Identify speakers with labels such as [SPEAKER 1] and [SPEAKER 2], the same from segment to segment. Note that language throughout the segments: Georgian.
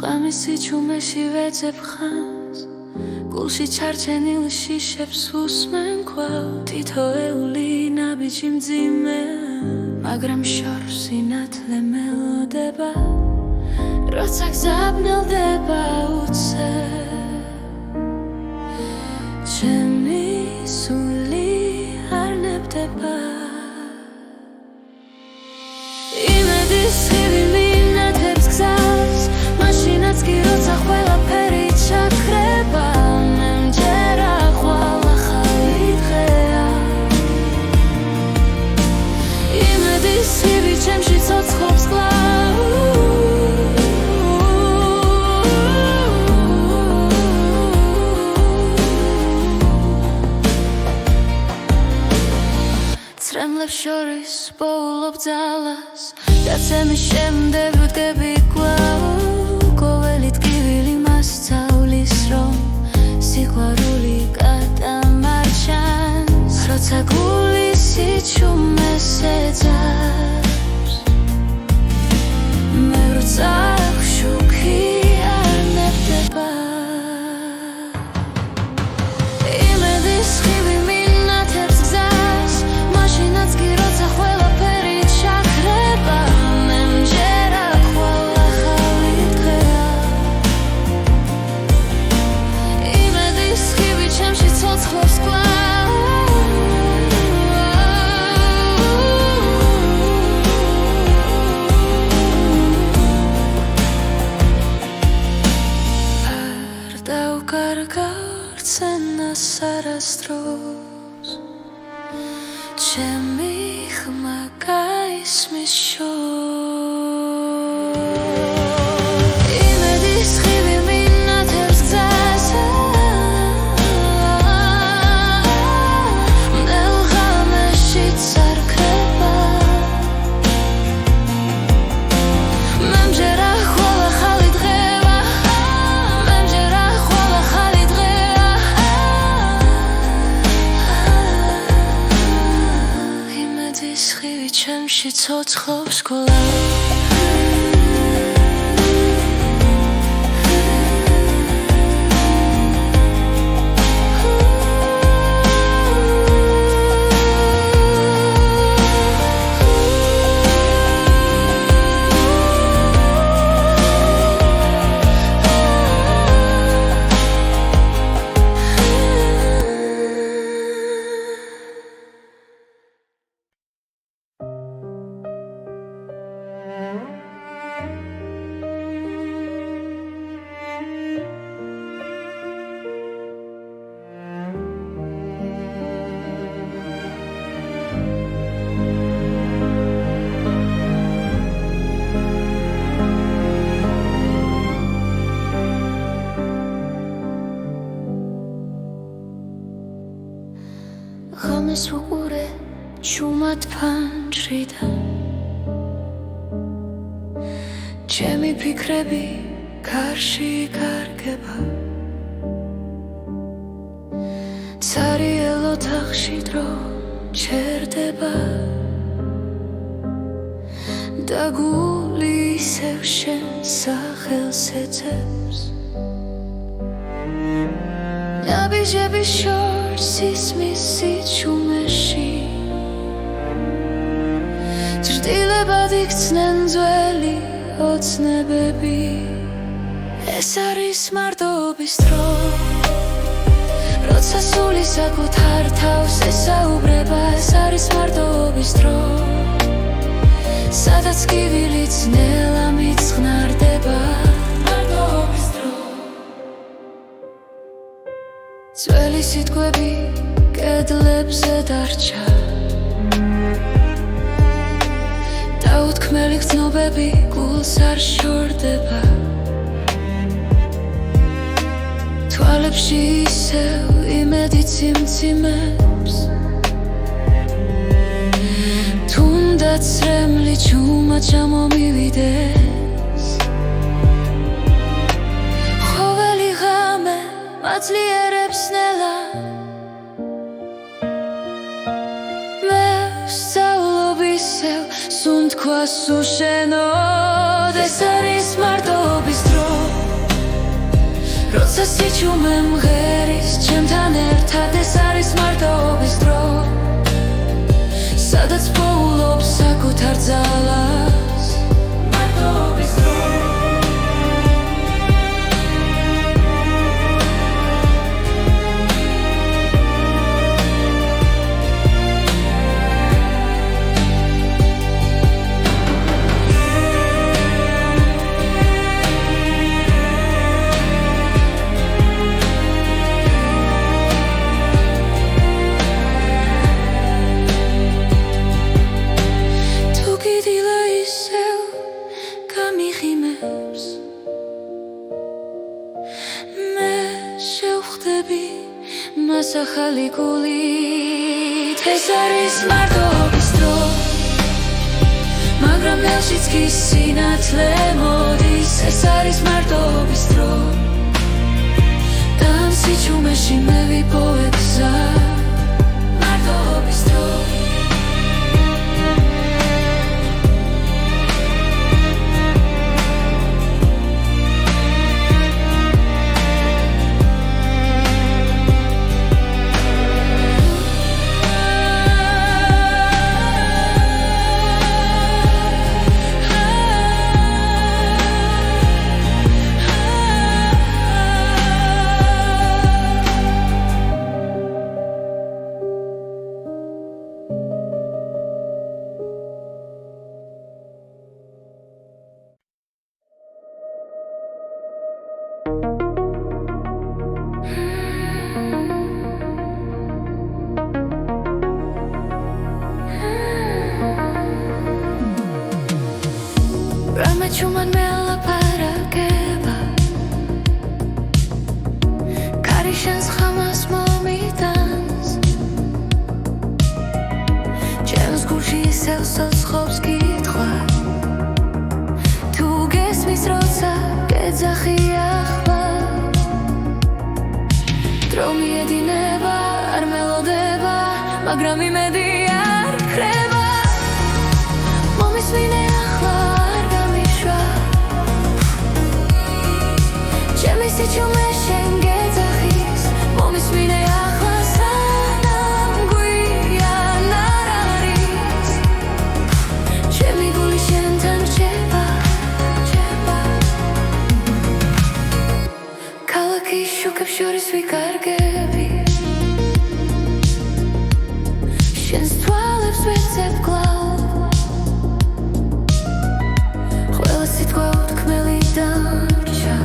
[SPEAKER 1] Sqamisi čumeši vecep khans Gulshi čarčenil shishebs usmen kval Titoეული ნაბიჯი მძიმე მაგრამ შორს ინათლე მელოდება როცა გზაბნელდება უცე ჩემი სული არ ნებდება იმედის ხივი მინათებს გზას მაშინაც კი როცა ყველაფერი ჩაქრება მე მჯერა ხვალ ახალი დღეა იმედის ხივი ჩემში ცოცხლობს კვლავ წრემლებს შორის პოულობ ძალას და ცემის შემდეგ ვდგები კვლავ ყოველი ტკივილი მასწავლის რომ სიყვარული გადამარჩენს როცა გული სიჩუმეს ეძებს მე როცა შუქი არ ნებდება იმედის ხივი მინათებს გზას მაშინაც კი როცა ყველაფერი ჩაქრება მე მჯერა ხვალ ახალი დღეა იმედის ხივი ჩემში ცოცხლობს კვლავ არ დავკარგავ რცენას არასდროს ჩემი ხმა გაისმის შორს იმედის ხივი მინათებს გზას მდელ ღამეშიც არ ქრება მე მჯერა ხვალ ახალი დღეა მე მჯერა ხვალ ახალი დღეა იმედის ხივი ჩემში ცოცხლობს კვლავ ღამეს ვუყურე ჩუმად ფანჯრიდან ჩემი ფიქრები გარში კარგება ცარიელ ოთახში დრო ჩერდება და გული ისევ შენ სახელს ეძებს ნაბიჯების შორს ისმის სიჩუმეში ჭრდილებად იქცნენ ძველი ოცნებები ეს არის მარტოობის დრო როცა სული საკუთარ თავს ესაუბრება ეს არის მარტოობის დრო სადაც კივილიც ნელა მიწყნარდება მარტოობის დრო ძველი სიტყვები კედლებზე დარჩა დაუთქმელი გრძნობები გულს არ შორდება თვალებში ისევ იმედი ციმციმებს თუნდაც რემლი ჩუმად ჩამომივიდეს ყოველი ღამე მაძლიერებს ნელა მე ვსწავლობ ისევ სუნთქვას უშენოდ ეს არის მარტოობის დრო როცა სიჩუმე მღერის ჩემთან ერთად ეს არის მარტოობის დრო სადაც პოულობს საკუთარ ძალას მარტოობის დრო ახალი გულით ეს არის მარტოობის დრო მაგრამ ნელშიც კი სინათლე მოდის ეს არის მარტოობის დრო და ამ სიჩუმეში მე ვიპოვებ გზა მარტოობის დრო Ramechuman mela parageba Karishans khamas momitans James Gucci selsos khobski tkwa Tu gesmis rotsa gedzaxi akhva Dromi edineba ar melodeba magram imedi ar kreba Momismine akhva Sichume shengezachis momismine achla sanam guyan araris Chemi guli shentan cheba Kalaki shukab shoris vikargebi Shens twalebs vetseb glav Khvela sitqva utkmeli darcha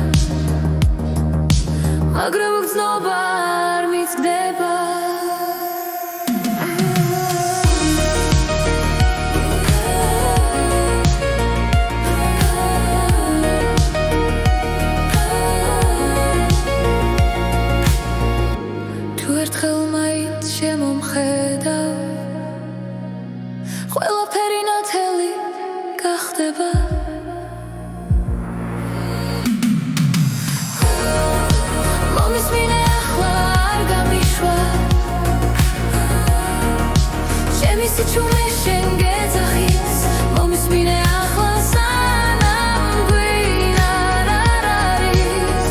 [SPEAKER 1] მაგრამ გრძნობა არ მიცდება თუ ერთხელ მაინც შემომხედავ ყველაფერი ნათელი გახდება Sichume shengezachis momismine achla sanam guyan araris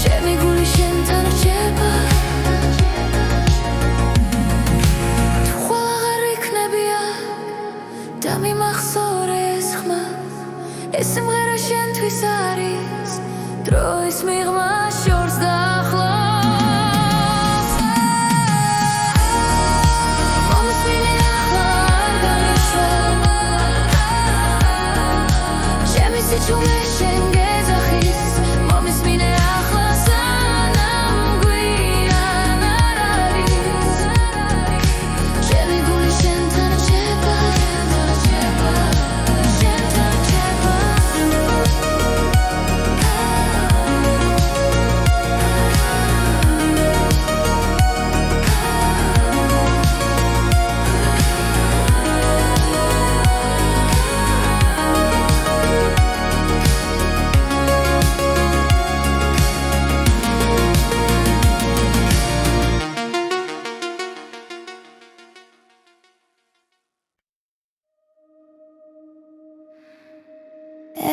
[SPEAKER 1] Chemi guli shentan cheba Tu khvala gar iknebia da mimachzor es khma Es simghera shentvis aris Drois mighma shorz dakhla Sichume shengezachis momismine achla sanam guyan araris Chemi guli shentan cheba Shentan cheba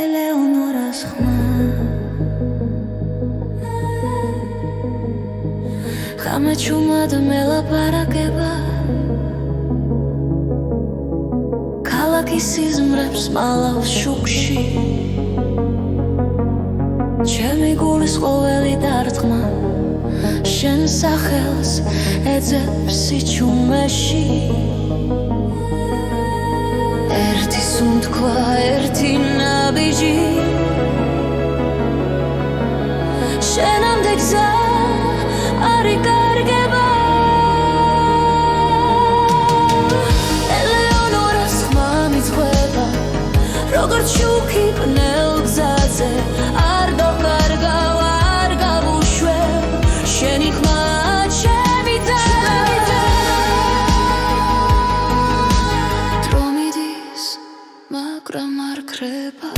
[SPEAKER 1] Eleonoras khma ჩუმად მელაპარაკება ქალაქის სიზმრებს მალავს შუქში ჩემი გულის ყოველი დარტყმა შენ სახელს ეძებს სიჩუმეში ერთი სუნთქვა ერთი ნაბიჯი შენამდე გზა არ იკარგება ელეონორას ხმა მიძღვება როგორც შუქი პნელ გზაზე არ გავკარგავ არ გავუშვებ შენი ხმა ჩემი და დრო მიდის მაგრამ არ ქრება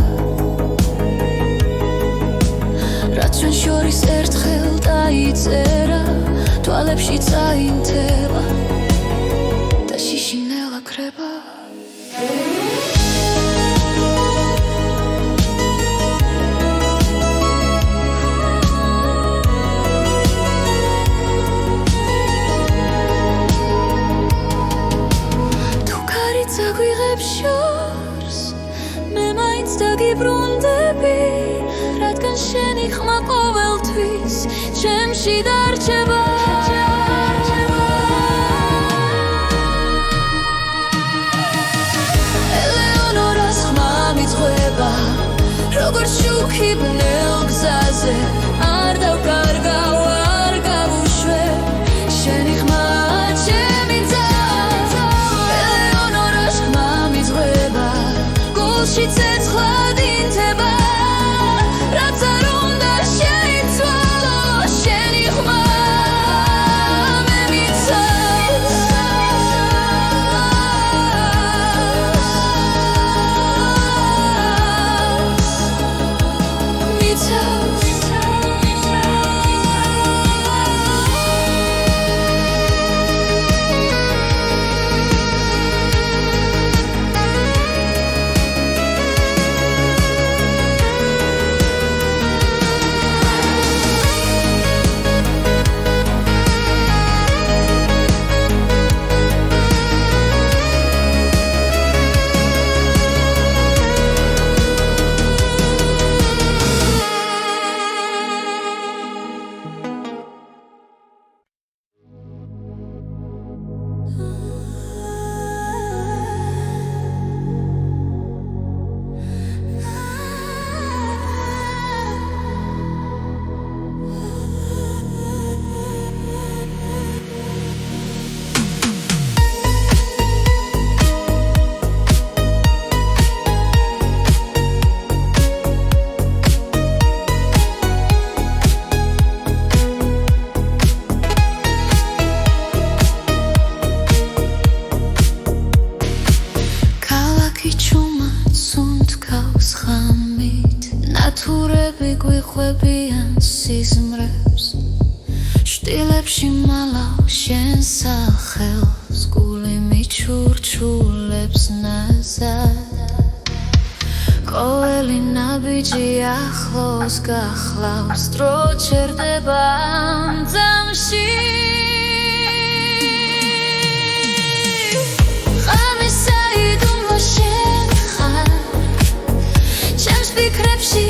[SPEAKER 1] რაც ჩვენ შორის ერთხელ დაიწერა თვალებში წაინთელა და შიშინელა ქრება თუ ქარიც აგვიღებს შორს მე მაინც დაგიბრუნდები რადგან შენი ხმა ყოველთვის ჩემში დარჩება ელეონორას ხმა მიძღვება როგორც შუქი ბნელ გზაზე არ დავკარგავ არ გავუშვებ შენი ხმა ჩემი და ელეონორას ხმა მიძღვება გულში ცეცხლად ინთება რაც არ უნდა შეიცვალო შენი ხმა მე მიცავს ნათურები გვიხვებიან სიზმრებს შტილებში მალავ შენ სახელს გული მიჩურჩულებს ნაზად ყოველი ნაბიჯი ახლოს გახლავს დრო ჩერდება ძამში ღამის საიდუმლო შენ ხარ ჩემს ფიქრებში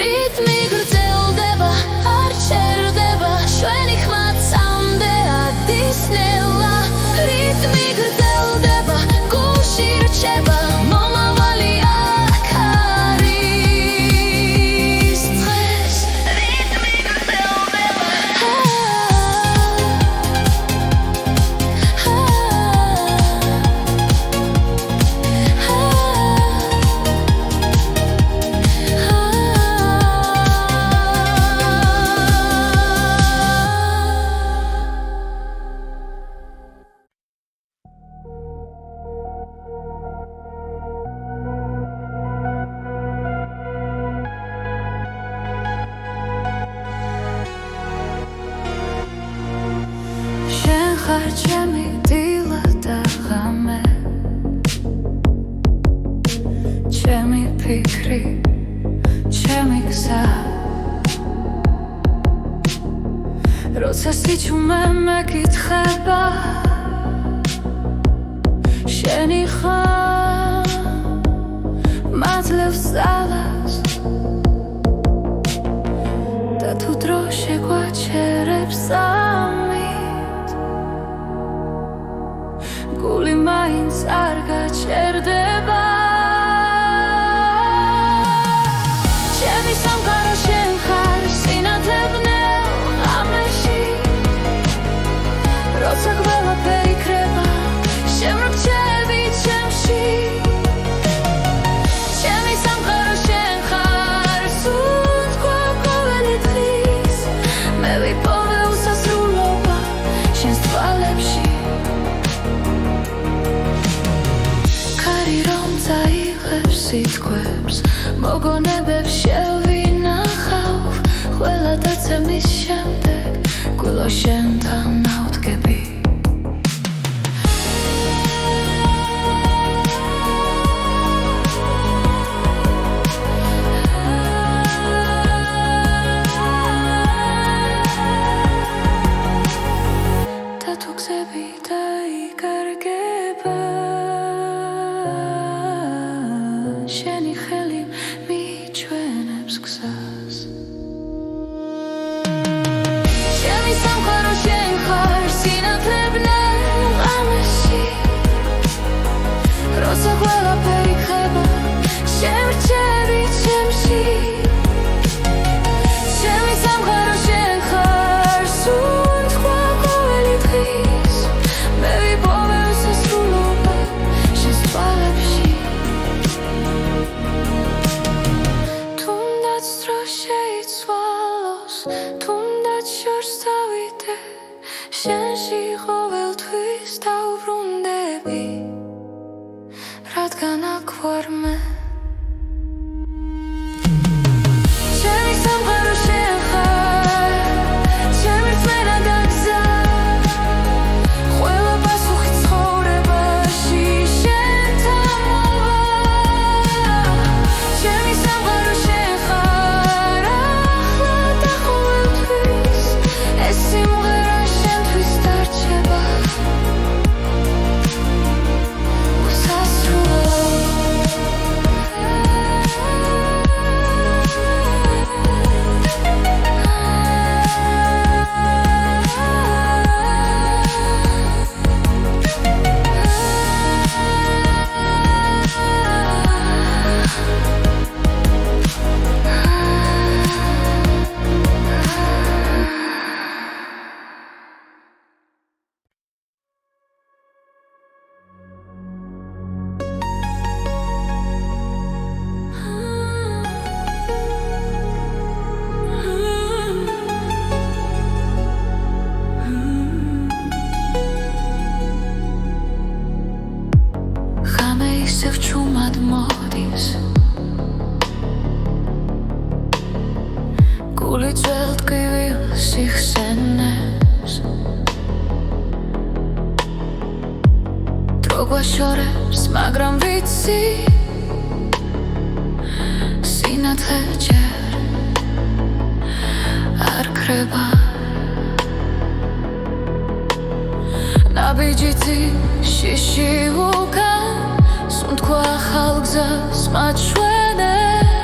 [SPEAKER 1] რიტმი გრძელდება, არ ჩერდება, ჩვენი ხმაც ამდე ადის ნელა. რიტმი გრძელდება, გულში რჩება, მომავალი აქ არის დღეს. რიტმი გრძელდება. ხარ ჩემი დილა და ღამე, ჩემი ფიქრი, ჩემი გზა. როცა სიჩუმე მეკითხება, შენი ხარ მაძლევს ძალას და თუ დრო შეგვაჩერებს ამით, გული მაინც არ გაჩერდება. ჩემი სამყარო შენ ხარ, სინათლე ბნელ ღამეში, როცა ყველაფერი იქრება, შემრჩები ჩემში. ჩემი სამყარო შენ ხარ, სულ თქვა ყოველი დღის, მე ვიპოვე უსასრულობა შენს თვალებში. წაიღებს სიტყვებს, მოგონებებს შევინახავ, ყველა დაცემის შემდეგ გულო შენთან ავდგები. და თუ გზები დაიკარგება, შენი ხელი მიჩვენებს გზას. ჩემი სამყარო შენ ხარ, სინათლე ბნელ ღამეში, როცა ყველაფერი იქნება, შემრჩები ჩემში. ჩემი სამყარო შენ ხარ, სულ თქვა ყოველი დღის, მე ვიპოვე უსასრულობა შენს თვალებში. თუნდაც დრო შეიცვალოს, თუნდაც შორს დავიდე, შენში ყოველთვის დავბრუნდები, რადგან აქ ვარ მე. ჩემი სამყარო შენ ხარ, ჩემი რწმენა და გზა, ყველა პასუხი ცხოვრებაში შენთან მოვა. ჩემი სამყარო შენ ხარ, ახლა და ყოველთვის, ეს სიმღერა შენთვის დარჩება უსასრულო. ღამე ისევ ჩუმად მოდის, გული ძველთგივილ სიხსენებს, დრო გვაშორებს, მაგრამ ვიცი, სინათლე ჯერ არ ქრება. ნაბიჯითი შიში უკან, სუნთქვა ახალ გზას მაჩვენებს,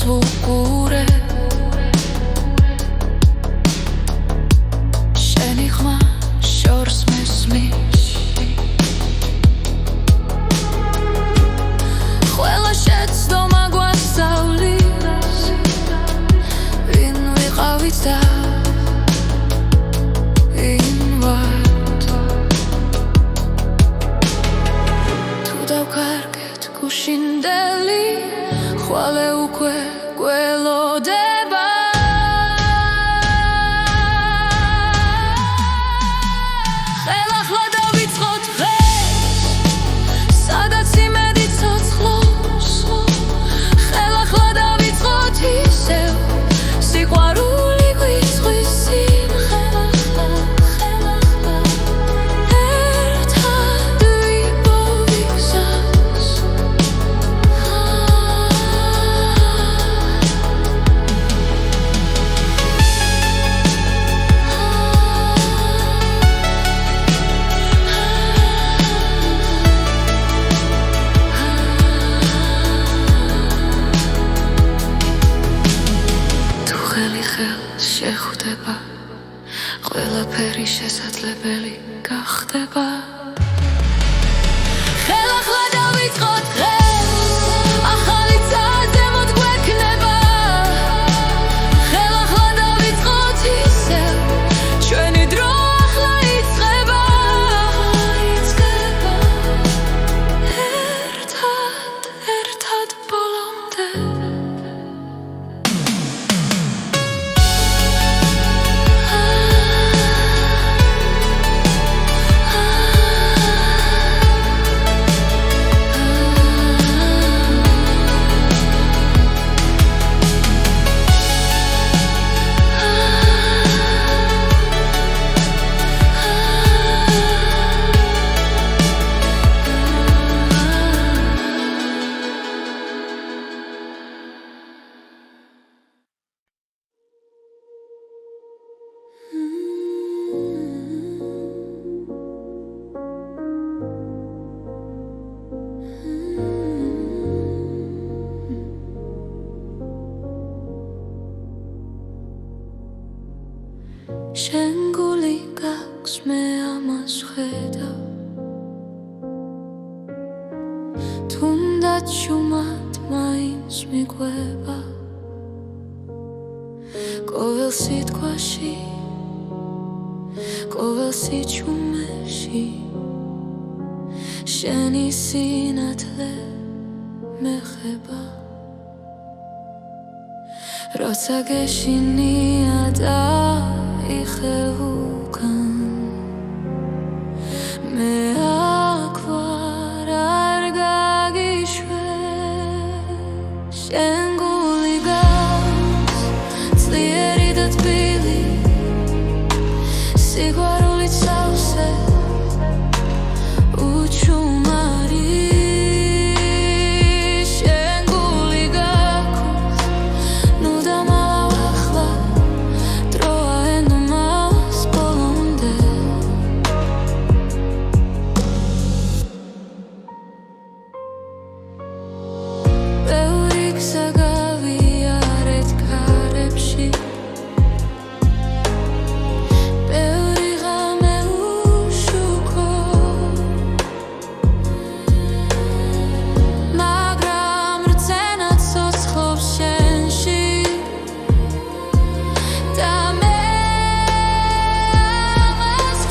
[SPEAKER 1] ვუყურე შენი ხმა შორს მესმის ყველა შეცდომა გვასწავლის ვინ ვიყავით და ვინ ვართ თუ დავკარგეთ გუშინდელი ხვალე უკვე გველოდება ხელახლა დავიწყოთ დღეს სადაც იმედი ცოცხლობს ხელახლა დავიწყოთ ისევ სიყვარული გვიწვის წინ ხელახლა ერთად ვიპოვიგზავს თუ ხელი ხელს შეხვდება ყველაფერი შესაძლებელი გახდება ხელახლა დავიწყოთ დღეს ახალი წაზემოთ გვექნება ხელახლა დავიწყოთ ისევ ჩვენი დრო ახლა იწყება ერთად ბოლომდე შენ გული გაქვს მე ამას ხედავ თუნდაც შუმად მაინც მიყვება ყოველ სიტყვაში ყოველ სიჩუმეში შენი სინათლე მეხება როცა გეშინია და იხევ უკან მე აქ ვარ არ გაგიშვებ შენ გული გაქვს ძლიერი და თბილი სიყვარულით სავსე უჩუმარი შენ გული გაქვს ნუ დამალავ ახლა დროა ენდომას ბოლომდე ბევრი გზა გავიარეთ ქარებში ბევრი ღამე უშუქო მაგრამ რწენა ცოცხლობს შენში და მე ამას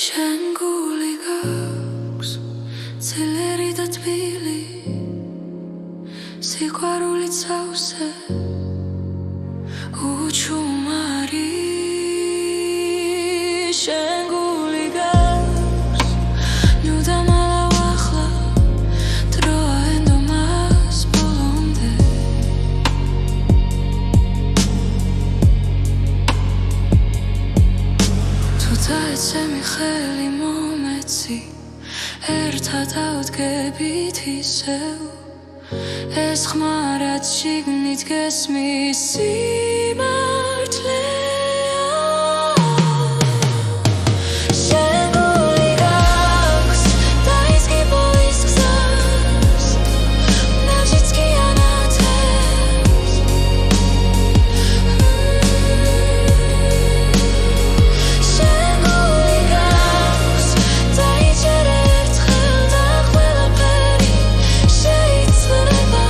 [SPEAKER 1] შენ გული გაქვს ძლიერი და თბილი სიყვარულით სავსე უჩუმარი შენ გული გაქვს ნუ დამალავ ახლა დროა ენდომას ბოლომდე დაიცემი ხელი მომეცი ერთად ავდგებით ისევ ეს ხმა რაც შიგნით გესმის სიმართლეა შეგული გაქვს დაიზგი ბოლის გზას ნაჟიც კი ანათებს შეგული გაქვს დაიჯერ ერთხელ და ყველაფერი შეიძლება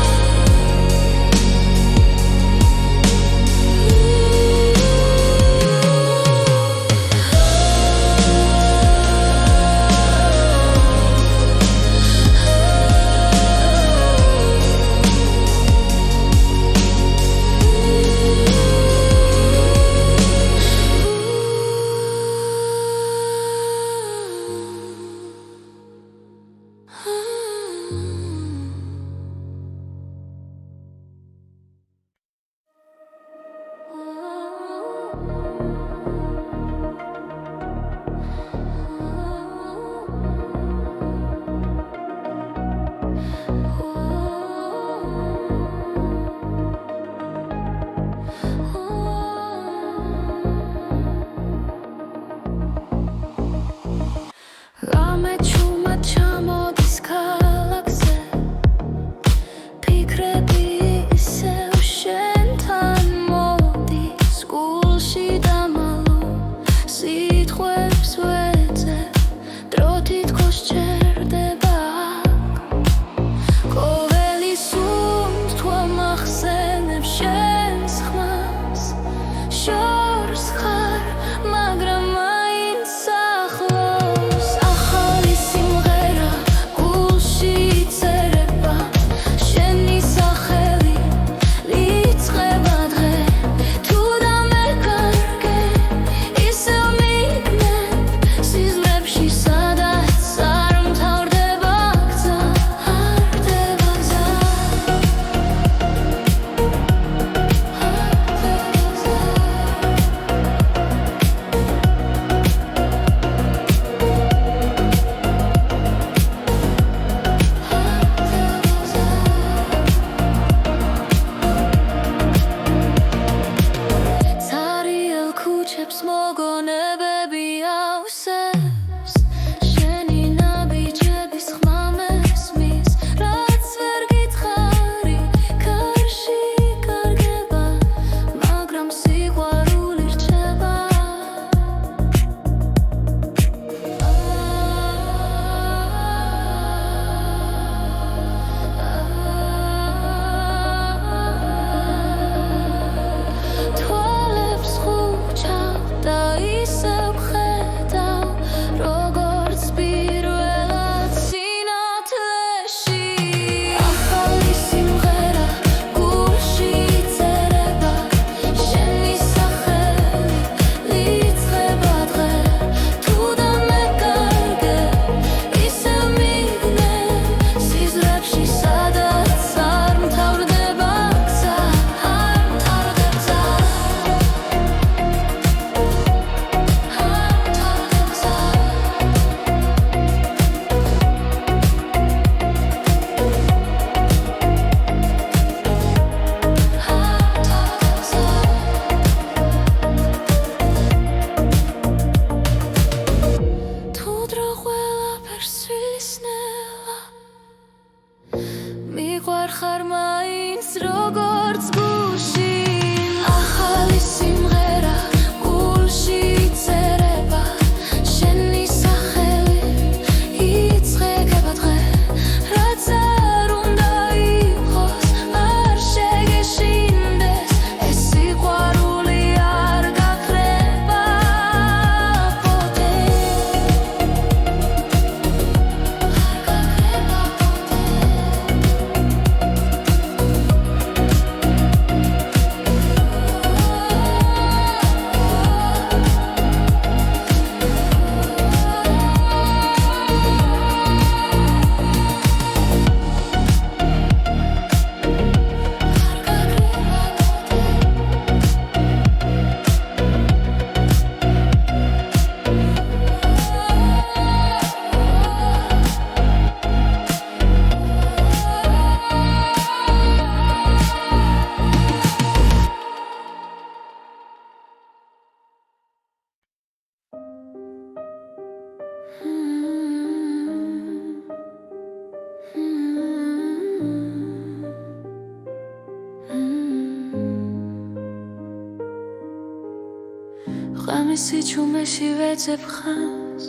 [SPEAKER 1] ღამის სიჩუმეში ვეძებ ხანს,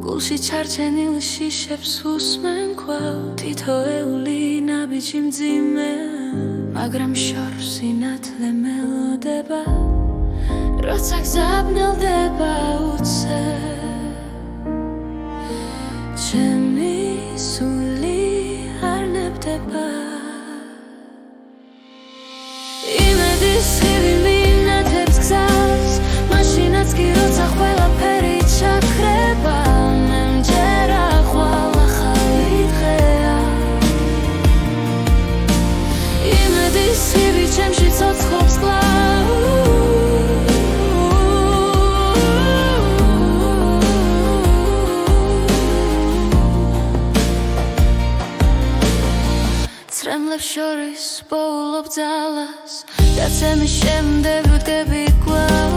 [SPEAKER 1] გულში ჩარჩენილ შიშებს უსმენ კვლავ. თითოეული ნაბიჯი მძიმე, მაგრამ შორს სინათლე მელოდება, როცა გზაბნელდება უცებ. ჩემი სული არ ნებდება, იმედის ხივი მინათებს გზას, მაშინაც კი როცა ყველაფერი ჩაქრება. მე მჯერა ხვალ ახალი დღეა, იმედის ხივი ჩემში ცოცხლობს კვლავ. ცრემლებს შორის პოულობ ძალას, დაცემის შემდეგ ვდგები კვლავ.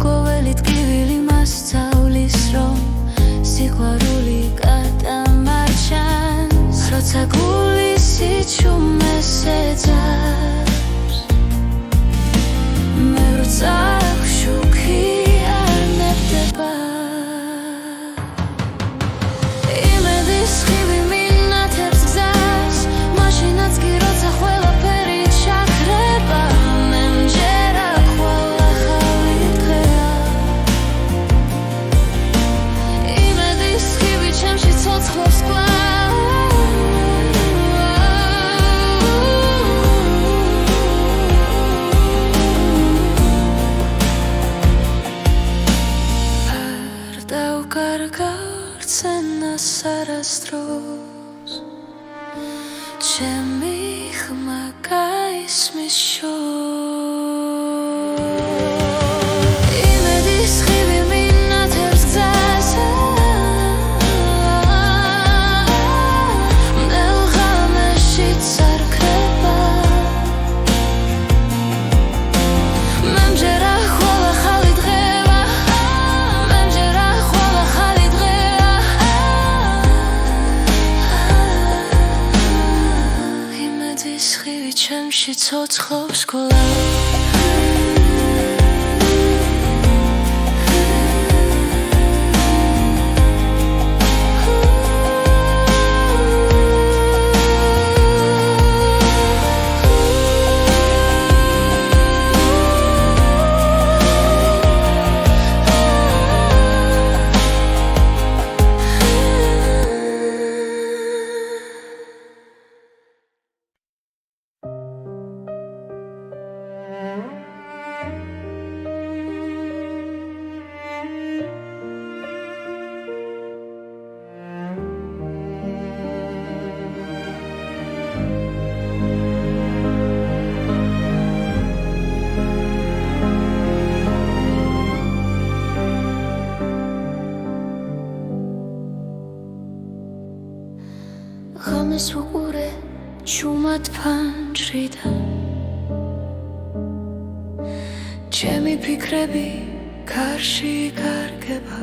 [SPEAKER 1] ყოველი ტკივილი მასწავლის, რომ სიყვარული გადამარჩენს, როცა გული სიჩუმეს ეძებს. მე როცა შუქი არ ნებდება, იმედის ხივი მინათებს გზას, მაშინაც კი როცა ყველაფერი ჩაქრება. მე მჯერა ხვალ ახალი დღეა, იმედის ხივი ჩემში ცოცხლობს კვლავ. არ დავკარგავ რცენას არასდროს, ჩემი ხმა გაისმის შორს. იმედის ხივი მინათებს გზას, მნელ ღამეშიც არ ქრება. მე მჯერა ხვალ ახალი დღეა, მე მჯერა ხვალ ახალი დღეა. იმედის ხივი ჩემში ცოცხლობს კვლავ. ღამეს ვუყურე ჩუმად ფანჯრიდან, ჩემი ფიქრები გარში გარგება.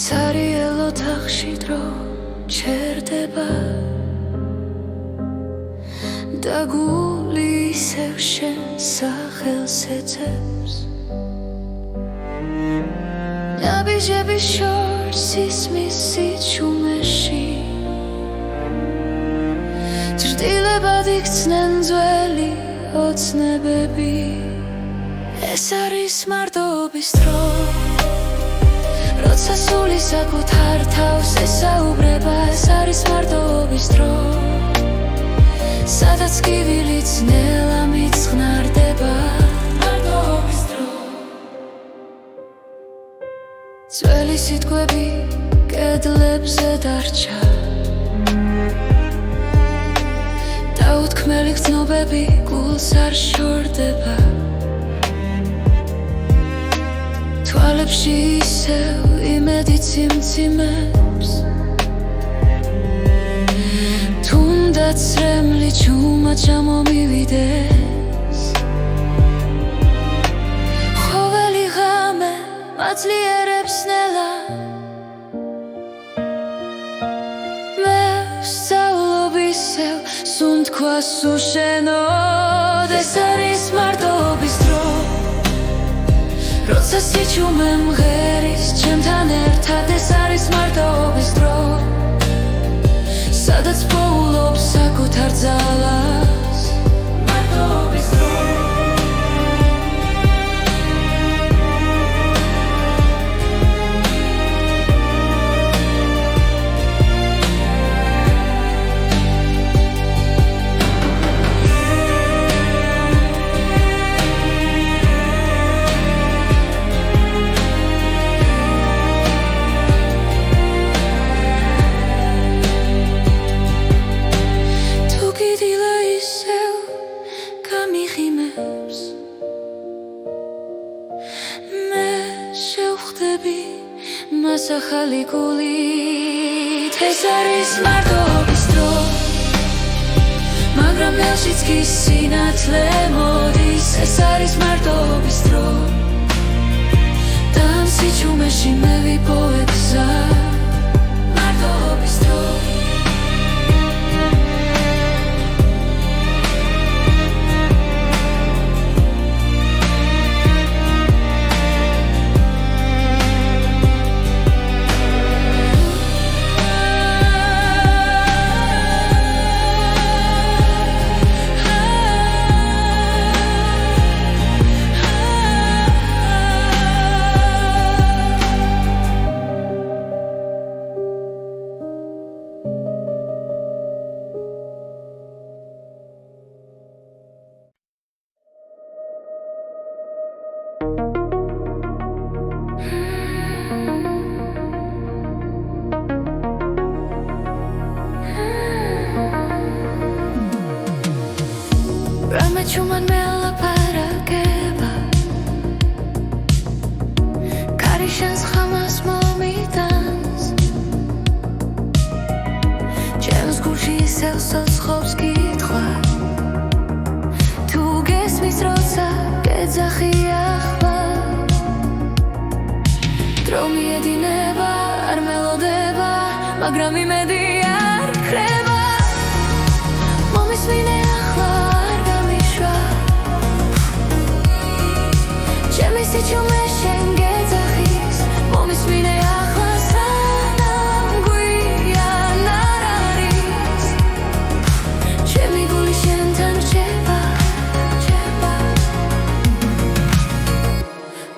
[SPEAKER 1] ცარიელ ოთახში დრო ჩერდება, და გული ისევ შენ სახელს ეძებს. ნაბიჯები შორს ისმის სიჩუმეში, ჭრდილებად იქცნენ ძველი ოცნებები. ეს არის მარტოობის დრო, როცა სული საკუთარ თავს ესაუბრება. ეს არის მარტოობის დრო, სადაც კივილიც ნელა მიწყნარდება. მარტოობის დრო, ძველი სიტყვები კედლებზე დარჩა, დაუთქმელი გრძნობები გულს არ შორდება. თვალებში ისევ იმედი ციმციმებს, თუნდაც ცრემლი ჩუმად ჩამომივიდეს. ყოველი ღამე მაძლიერებს ნელა, მე ვსწავლობ ისევ სუნთქვას უშენოდ. ეს არის მარტოობის დრო, როცა სიჩუმე მღერის ჩემთან ერთად ეს არის მარტოობის დრო სადაც პოულობს საკუთარ ძალას მარტოობის დრო ახალი გულით ეს არის მარტოობის დრო მაგრამ ნელშიც კი სინათლე მოდის ეს არის მარტოობის დრო და ამ სიჩუმეში მე ვიპოვებ გზა მარტოობის დრო Ramechuman melaparageba Karishans khamas momitans James Gucci selsos khovski tkva Tu gesmis rotsa gedzaxi akhva Dro miedineba ar melodeba magram imedi ar kreba Momismine Sichume shenge zakhis momismine akhla sanam guyan araris Chemi guli shentan cheba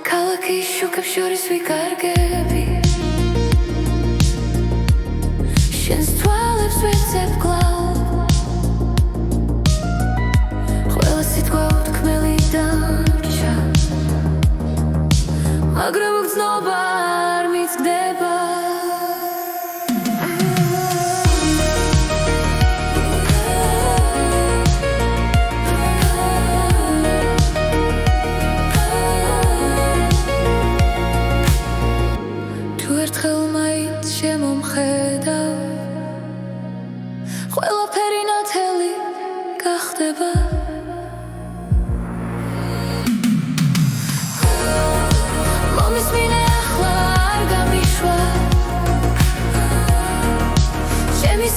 [SPEAKER 1] Kalaki shukab shoris vikargebi Shens twalebs vetsep glav Khvela sitqva utkmeli darcha მაგრამ გრძნობა არ მიცდება თუ ერთხელ მაინც შემომხედავ ყველაფერი ნათელი გახდება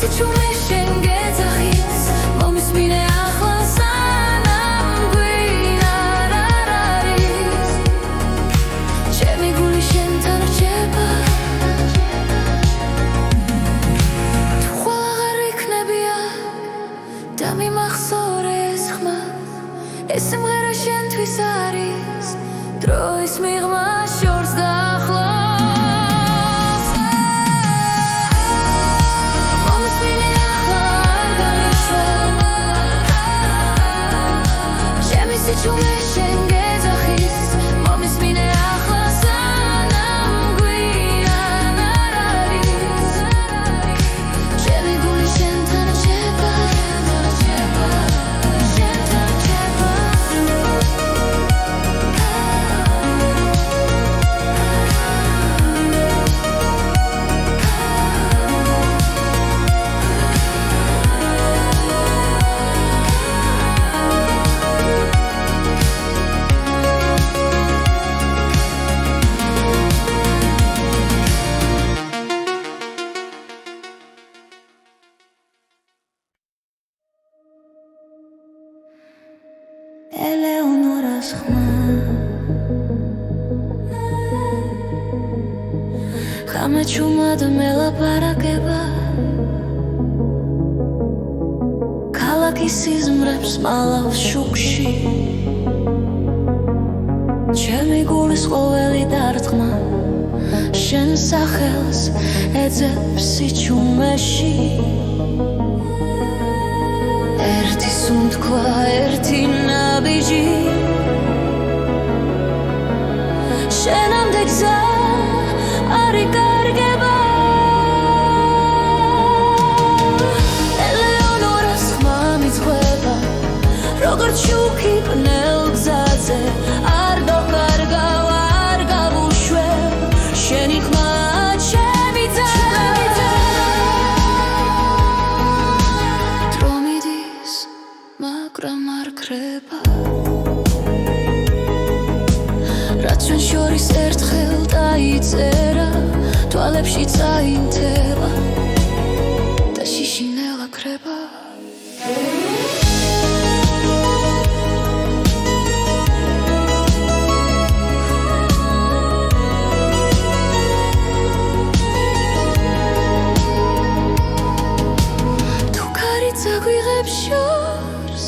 [SPEAKER 1] Sichume shenge zakhis momismine akhla sanam guyan araris Chemi guli shentan rcheba Tu khvala gar iknebia da mimakhsores khma Es simghera shentvis aris Drois mighma shorz dakhla Sichume shenge zakhis momismine akhla sanam guyan araris Chemi guli shentan rcheba Shentan rcheba Eleonoras khma გამეჩუმად მელაპარაკება ქალაქის სიზმრებს მალავს შუქში ჩემი გულის ყოველი დარტყმა შენ სახელს ეძებს სიჩუმეში ერთი სუნთქვა ერთი ნაბიჯი შენამდე გზა არ იკარგება ელეონორას ხმა მიძღვება როგორც შუქი პნელ გზაზე არ დავკარგავ არ გავუშვებ შენი ხმა ჩემი ძა დრო მიდის მაგრამ არ ქრება რაც ჩვენ შორის ერთხელ დაიწერა თვალებში წაინთება და შიშინელა ქრება თუ ქარი წაგვიღებს შორს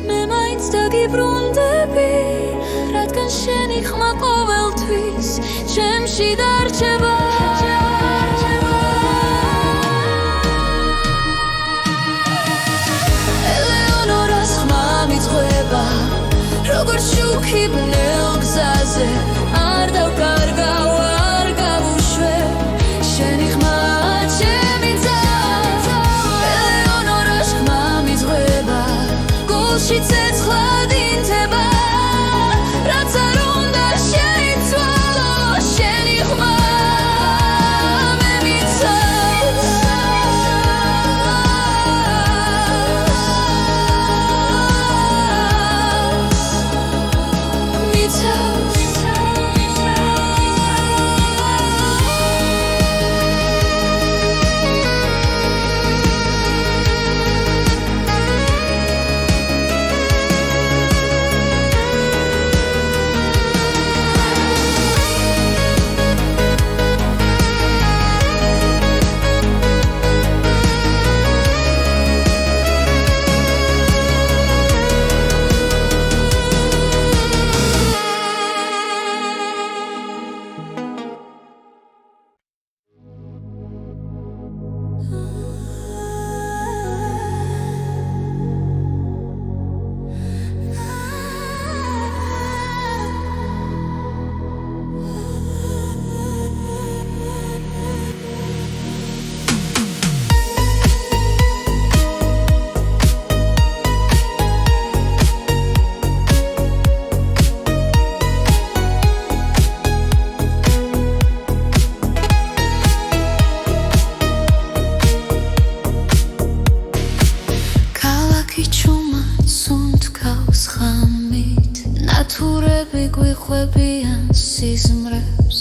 [SPEAKER 1] მე მაინც დაგიბრუნდები რადგან შენი ხმა ყოველთვის ჩემში დარჩება ელეონორას ხმა მიძღვება როგორც შუქი ბნელ გზაზე არ დავკარგავ არ გავუშვებ შენი ხმა ჩემი ძა ელეონორას ხმა მიძღვება გულში ცეცხლად ინთება რაც არ უნდა შეიცვალო შენი ხმა მე მიცავს ნათურები გვიხვებიან სიზმრებს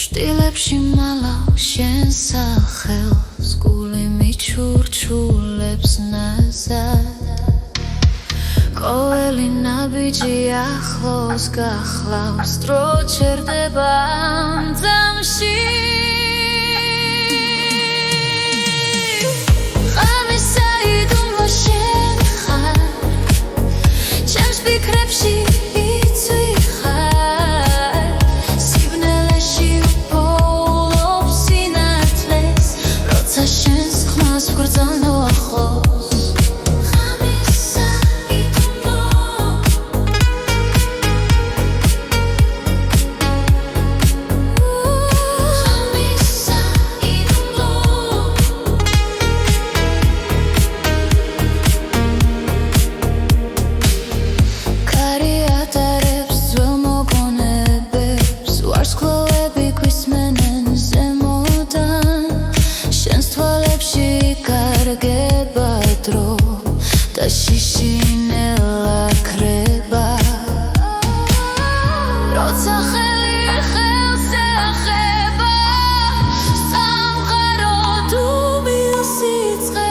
[SPEAKER 1] შტილებში მალავ შენ სახელს გული მიჩურჩულებს ნაზად ყოველი ნაბიჯი ახლოს გახლავს დრო ჩერდება ძამში ფიქრებში იცვი ხარ სიბნელეში უპოვლობ სინათლეს როცა შენს ხმას ვგრძნო ახლოს ღამისა იდუმბო ღამისა იდუმბო შიშინელა ქრება როცა ხელი ხელს ეხება სამყარო თუ მილსიცხე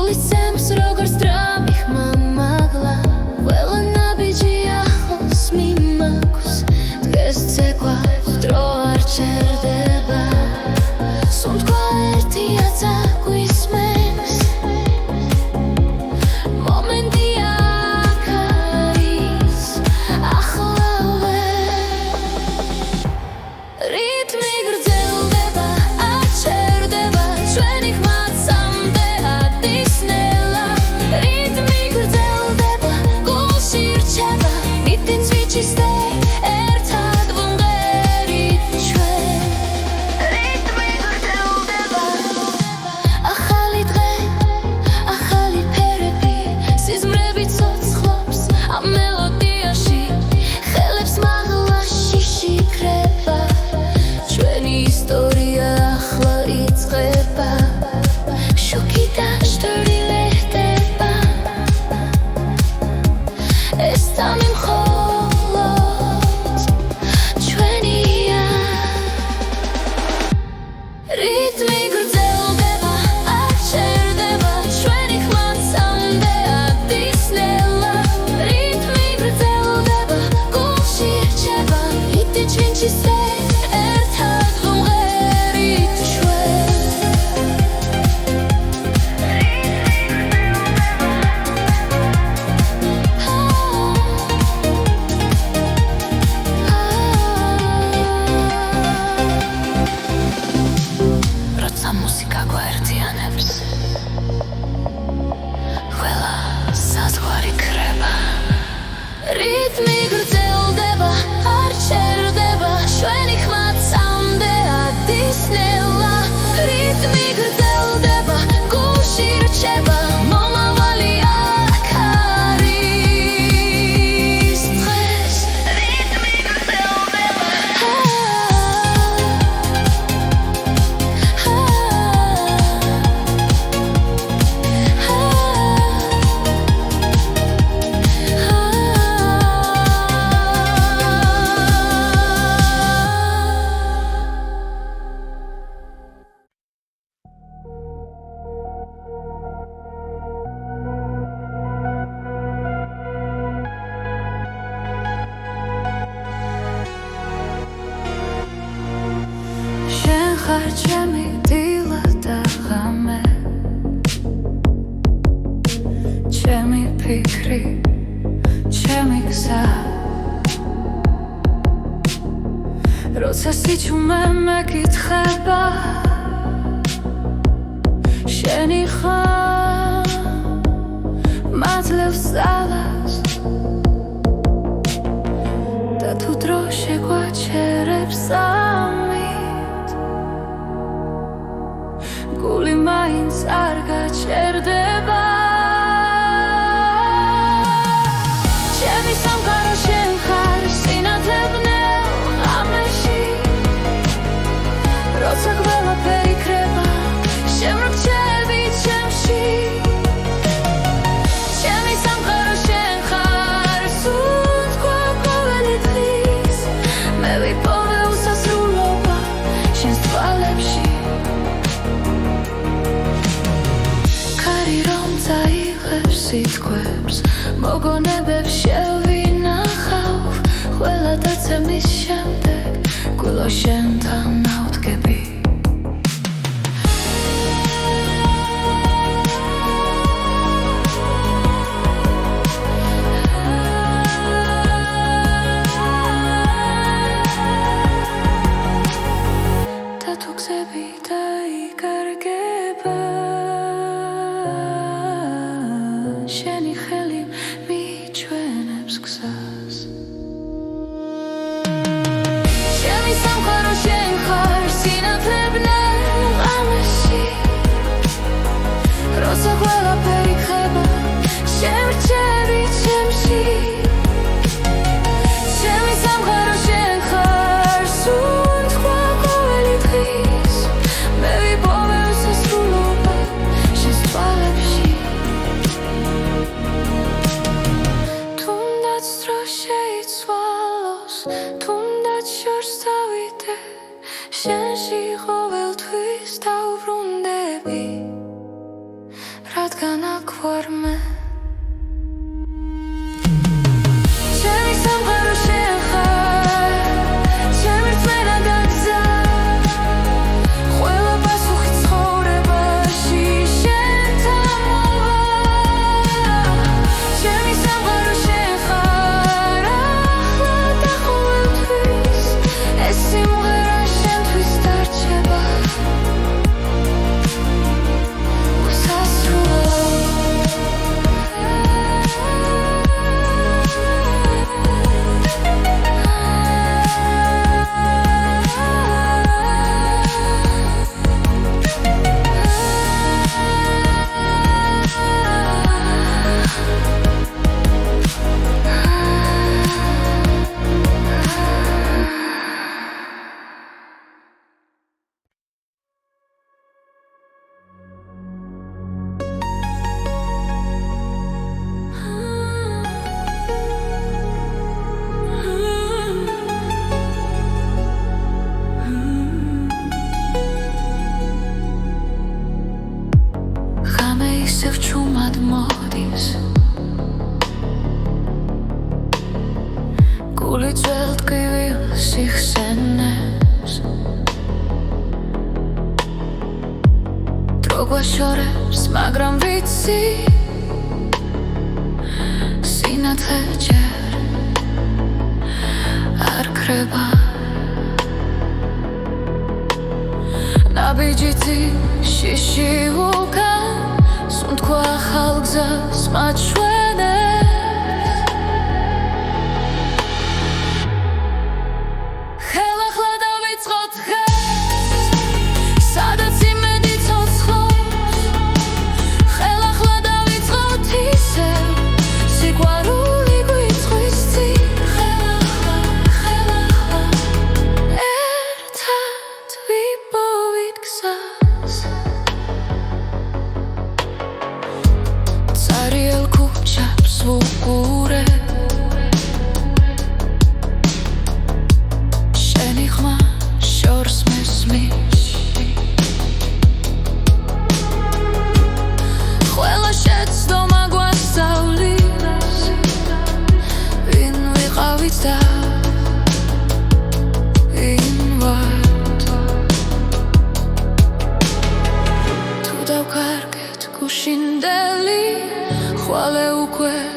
[SPEAKER 1] გულისცემს როგორც დრამი ხმამაღლა ყველა ნაბიჯი ახლოს მიმაქვს დღეს ცეკვავს დრო არ ჩერდება სუნთქვა ერთია წაგვისმენს მომენტი აქ არის ახლავე რიტმი გრძელდება არ ჩერდება ჩვენი ხმაც სამდეადის ნელა რიტმი გრძელდება გულში რჩება მიტინს ვიჩისდე ერთად ვუმღერით ჩვენ რიტმი გრძელდება ახალი დღე ახალი ფერები სიზმრები ცოცხლობს ამ მელოდიაში ხელებს მაღლაში შიქრება ჩვენი ისტორია ახლა იწყება შუქი დაშორილი ლეհდება ეს თამი მხოლოდ ჩვენია რიტმი გრძელდება არ ჩერდება ჩვენი ხმაც სამდეადის ნელა რიტმი გრძელდება გულში რჩება მიტინს ვინჩისდე ერთად ვუმღერით ჩვენ როცა მუსიკა გვაერთიანებს ყველა საზღვარი ქრება რიტმი გრძელდება არ ჩერდება ჩვენი ხმაც სამდეადის ნელა რიტმი გრძელდება გულში რჩება მომავალი აქ არის დღეს რიტმი გრძელდება შენ ხარ ჩემი დილა და ღამე ჩემი ფიქრი ჩემი გზა როცა სიჩუმე მეკითხება შენი ხარ მაძლევს ძალას და თუ დრო შეგვაჩერებს ამით გული მაინც არ გაჩერდება ჩემი სამყარო შენ ხარ სინათლე ბნელ ღამეში როცა ყველაფერი იქრება შემრგჩები ჩემში ჩემი სამყარო შენ ხარ სუნთქვა ყოველი დღის მე ვიპოვე უსასრულობა შენს თვალებში ქარი რომ წაიღებს სიტყვებს მოგონებებს შევინახავ ყველა დაცემის შემდეგ გულო შენთან ავდგები და თუ გზები დაიკარგება შენი ხელი მიჩვენებს გზას ჩემი სამყარო შენ ხარ სინათლე ბნელ ღამეში როცა ყველაფერი იქრება შემრჩები ჩემში ჩემი სამყარო შენ ხარ სუნთქვა ყოველი დღის მე ვიპოვე უსასრულობა შენს თვალებში თუნდაც დრო შეიცვალოს თუნდაც შორს დავიდე შენში ყოველთვის დავბრუნდები რადგან აქ ვარ მე ჩემი სამყარო შენ ხარ ჩემი რწმენა და გზა ყველა პასუხი ცხოვრებაში შენთან მოვა ჩემი სამყარო შენ ხარ ახლა და ყოველთვის ეს სიმღერა შენთვის დარჩება ისევ ჩუმად მოდის გული ძველ ტკივილ სიხსენებს დრო გვაშორებს მაგრამ ვიცი სინათლე ჯერ არ ქრება ნაბიჯითი შიში ვულკან სუნთქვა ახალ გზას მაჩვენებს ხელახლა დავიწყოთ დღეს სადაც იმედი ცოცხლობს ხელახლა დავიწყოთ ისევ სიყვარული გვიწვის წინ ხელახლა ერთად ვიპოვით გზას Ariel kuchap svukure Sheni khma shors mesmish Khwela shets doma gwasavlis Vin viqavit da Vin vat Tu davkarget kushindeli Xwale ukwe